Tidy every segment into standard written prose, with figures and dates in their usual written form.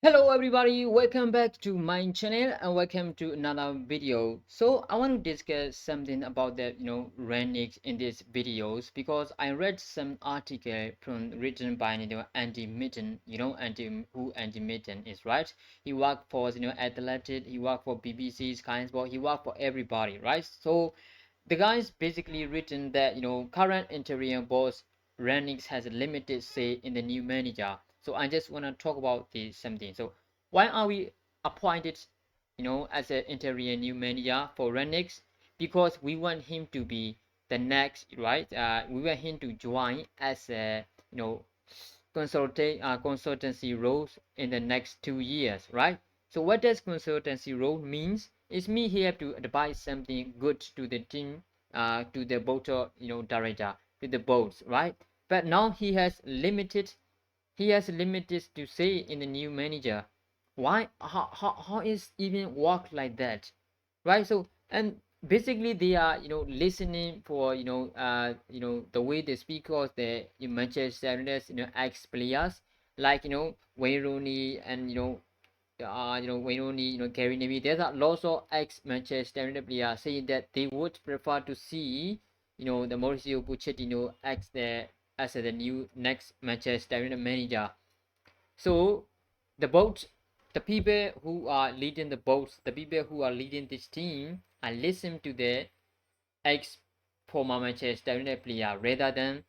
Hello everybody, welcome back to my channel and welcome to another video. So I want to discuss something about the Rangnick in these videos because I read some article written by Andy Mitten. Andy Mitten is, right? He worked for Athletic, he worked for BBC, Sky Sport, he worked for everybody, right? So the guy's basically written that current interim boss Rangnick has a limited say in the new manager. So I just want to talk about this something. So why are we appointed, as an interim new manager for Rangnick? Because we want him to be the next, right? We want him to join as a consultancy roles in the next 2 years, right? So what does consultancy role means? It's me here to advise something good to the team, to the board, director, to the boards, right? But now he has limited to say in the new manager. Why? How is even work like that, right? So and basically they are listening for the way the speakers, the Manchester United ex players like Wayne Rooney and Wayne Rooney, Gary Neville. There's a lots of ex Manchester United players saying that they would prefer to see the Mauricio Pochettino as the new next Manchester United manager. So the boat, the people who are leading the boats, the people who are leading this team, are listen to the ex former Manchester United player rather than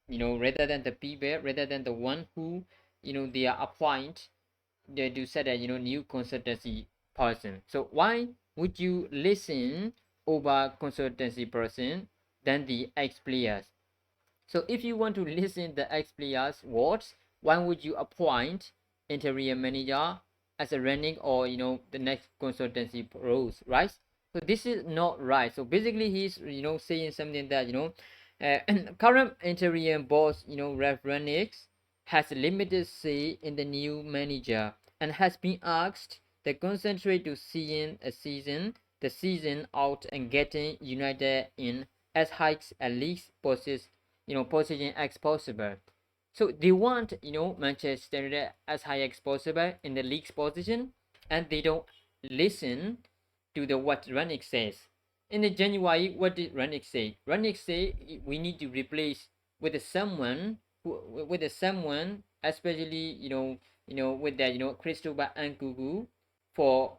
the people, rather than the one who they are appoint they do set a new consultancy person. So why would you listen over consultancy person than the ex players? So if you want to listen the ex players words, why would you appoint interim manager as a running or the next consultancy roles, right? So this is not right. So basically he's saying something that current interim boss Rev Rangnick has limited say in the new manager and has been asked to concentrate to seeing the season out and getting United in as high a league position as possible. So they want Manchester United as high as possible in the league's position, and they don't listen to the what Rangnick says. In the January, what did Rangnick say? Rangnick say we need to replace with someone someone, especially with that Cristobal Nkunku for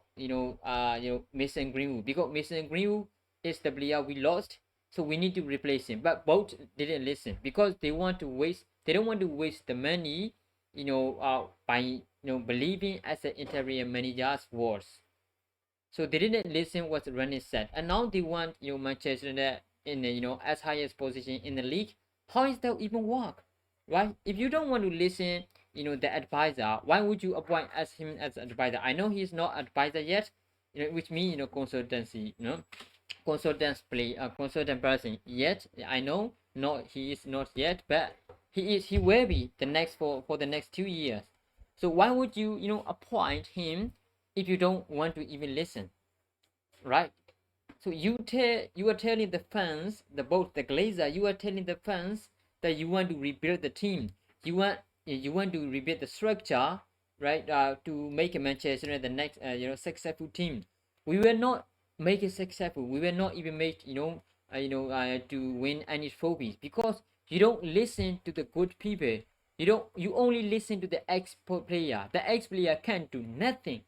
Mason Greenwood, because Mason Greenwood is the player we lost, so we need to replace him. But both didn't listen because they don't want to waste the money by believing as the interim manager's words. So they didn't listen what Rani said, and now they want Manchester United in the as highest position in the league. How is that even work, right? If you don't want to listen, the advisor, why would you appoint as him as advisor? I know he's not advisor yet, which means consultancy, consultant person yet. I know, no, he is not yet, but he will be the next for the next 2 years. So why would you appoint him if you don't want to even listen, right? So you are telling the fans, the Glazer, you are telling the fans that you want to rebuild the team. You want to rebuild the structure, right? To make a Manchester United the next successful team. We will not make it successful. We will not even make to win any trophies because you don't listen to the good people. You only listen to the ex player. The ex player can't do nothing,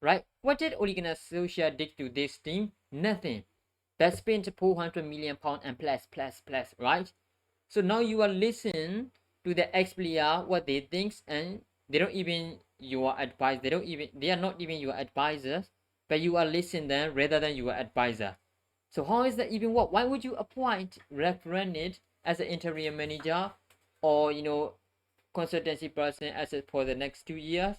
right? What did Ole Gunnar Solskjaer did to this team? Nothing. They spent £400 million and plus, right? So now you are listening to the ex player what they think, and they don't even your advice. They are not even your advisors, but you are listening them rather than your advisor. So how is that even work? Why would you appoint Ref Rangnick as an interim manager or consultancy person as for the next 2 years?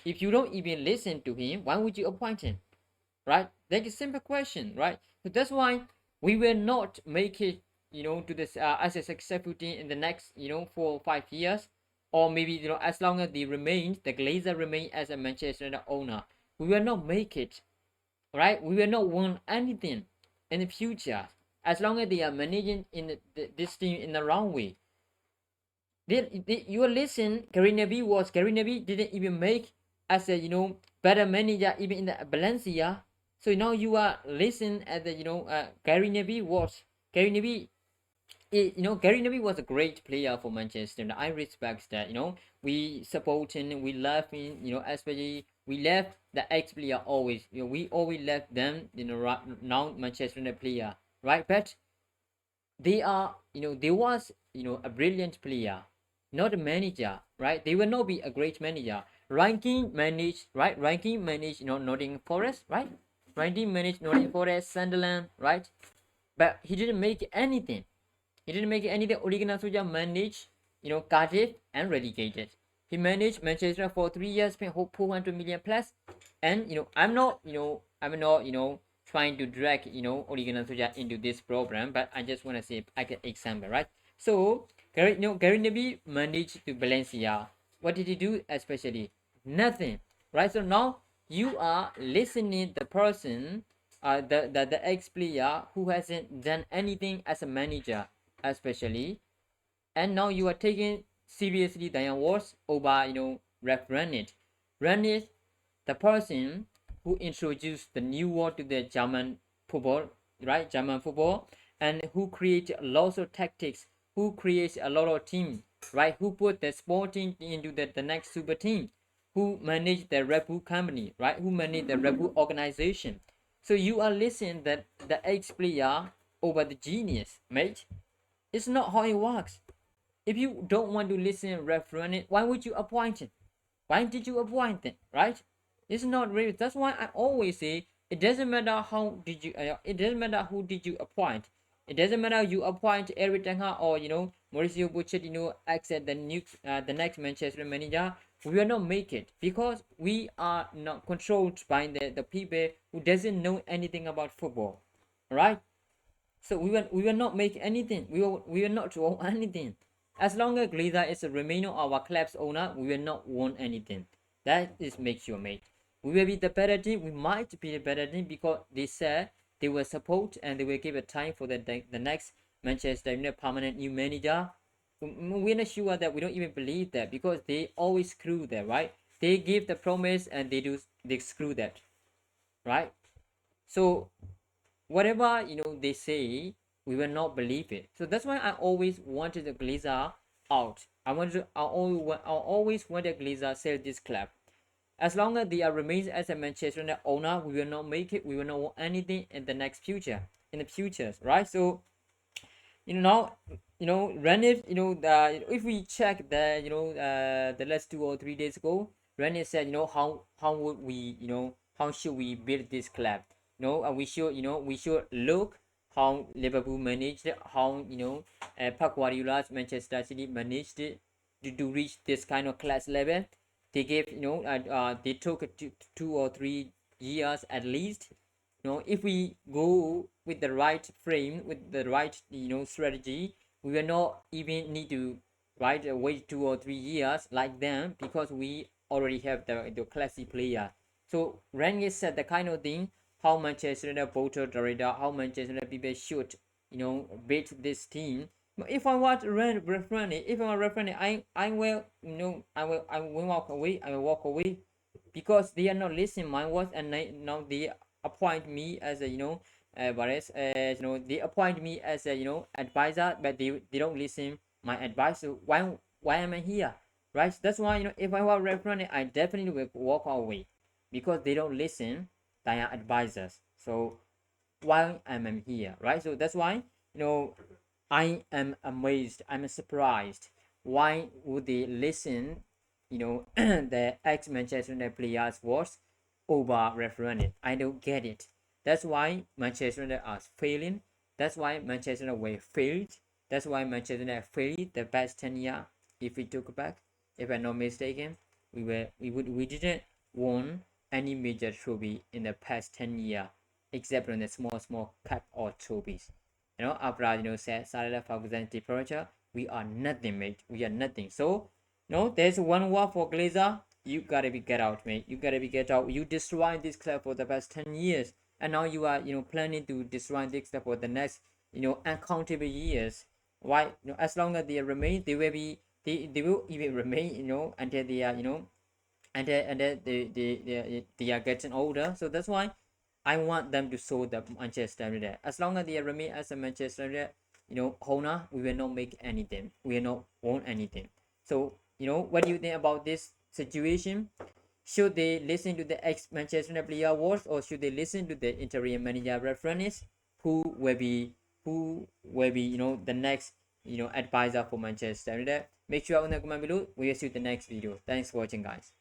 If you don't even listen to him, why would you appoint him? Right? That's a simple question, right? So that's why we will not make it, to this as a successful team in the next, 4 or 5 years, or maybe as long as the Glazer remain as a Manchester United owner, we will not make it, right? We will not win anything in the future as long as they are managing this team in the wrong way. You listen, Gary Neville didn't even make as a better manager even in the Valencia. So now you are listening at the Gary Neville was Gary Neville. Gary Neville was a great player for Manchester, and I respect that. We support him, we love him. Especially we left the ex player always. We always left them. Now Manchester United player, right? But they are, there was, a brilliant player, not a manager, right? They will not be a great manager. Ranking managed, right? Ranking managed, Nottingham Forest, right? Ranking managed Nottingham Forest, Sunderland, right? But he didn't make anything. He didn't make anything. Ole Gunnar Solskjaer managed, Cardiff and relegated. He managed Manchester for 3 years, paying 400 million plus. And I'm not trying to drag Ole Gunnar Solskjaer into this program, but I just want to say like an example, right? So Gary Neville managed to Valencia. What did he do especially? Nothing, right? So now you are listening the person, the ex player who hasn't done anything as a manager especially, and now you are taking seriously Diane Wars over Ref Rangnick. Rangnick, the person who introduced the new word to the German football, right? German football, and who creates lots of tactics, who creates a lot of team, right? Who put the sporting into the next super team, who manage the Red Bull company, right? Who manage the Red Bull organization. So you are listening that the ex player over the genius, mate. It's not how it works. If you don't want to listen and reference it, why would you appoint it? Why did you appoint it? Right? It's not really. That's why I always say it doesn't matter how did you. It doesn't matter who did you appoint. It doesn't matter you appoint Eric Ten Hag or Mauricio Pochettino accept the next Manchester manager. We will not make it because we are not controlled by the people who doesn't know anything about football. Right? So we will not make anything. We will not want anything. As long as Glazer is a remainder of our club's owner, we will not want anything. That is makes your mate. We will be the better team. We might be the better team because they said they will support and they will give a time for the next Manchester United permanent new manager. We're not sure that. We don't even believe that because they always screw that, right? They give the promise and they screw that, right? So whatever they say, we will not believe it. So that's why I always wanted the Glazer out. I always wanted Glazer sell this club. As long as they are remains as a Manchester United owner, we will not make it. We will not want anything in the next future. In the futures, right? So now Rangnick, if we check the last 2 or 3 days ago, Rangnick said, how would we, how should we build this club? We should look how Liverpool managed it, how Pep Guardiola's Manchester City managed it to reach this kind of class level. They gave they took 2 or 3 years at least. If we go with the right frame, with the right strategy, we will not even need to wait 2 or 3 years like them because we already have the classy player. So Rangnick said the kind of thing how Manchester United voted the radar, how Manchester United people should beat this team. But if I want Rangnick, if I'm Rangnick, I will I will walk away. I will walk away because they are not listening my words, and now they appoint me as a they appoint me as a advisor, but they don't listen my advice. So why am I here, right? That's why if I were referring, I definitely will walk away because they don't listen their advisors. So why am I here, right? So that's why I am amazed, I'm surprised. Why would they listen the ex Manchester United players was over referendum? I don't get it. That's why Manchester United are failing. That's why Manchester United were failed. That's why Manchester United failed the past 10 years. If we took back, if I'm not mistaken, we didn't won any major trophy in the past 10 years, except on the small cup or trophies. After Salah Ferguson departure, we are nothing, mate. We are nothing. So there's one word for Glazer. You gotta be get out, mate. You gotta be get out. You destroyed this club for the past 10 years, and now you are planning to destroy this club for the next uncountable years. Why? As long as they remain, they will even remain until they are they are getting older. So that's why I want them to show the Manchester United. As long as they remain as a Manchester United, owner, we will not make anything. We will not own anything. So what do you think about this situation? Should they listen to the ex Manchester United player awards, or should they listen to the interim manager reference, who will be the next advisor for Manchester United? Make sure on the comment below. We will see you in the next video. Thanks for watching, guys.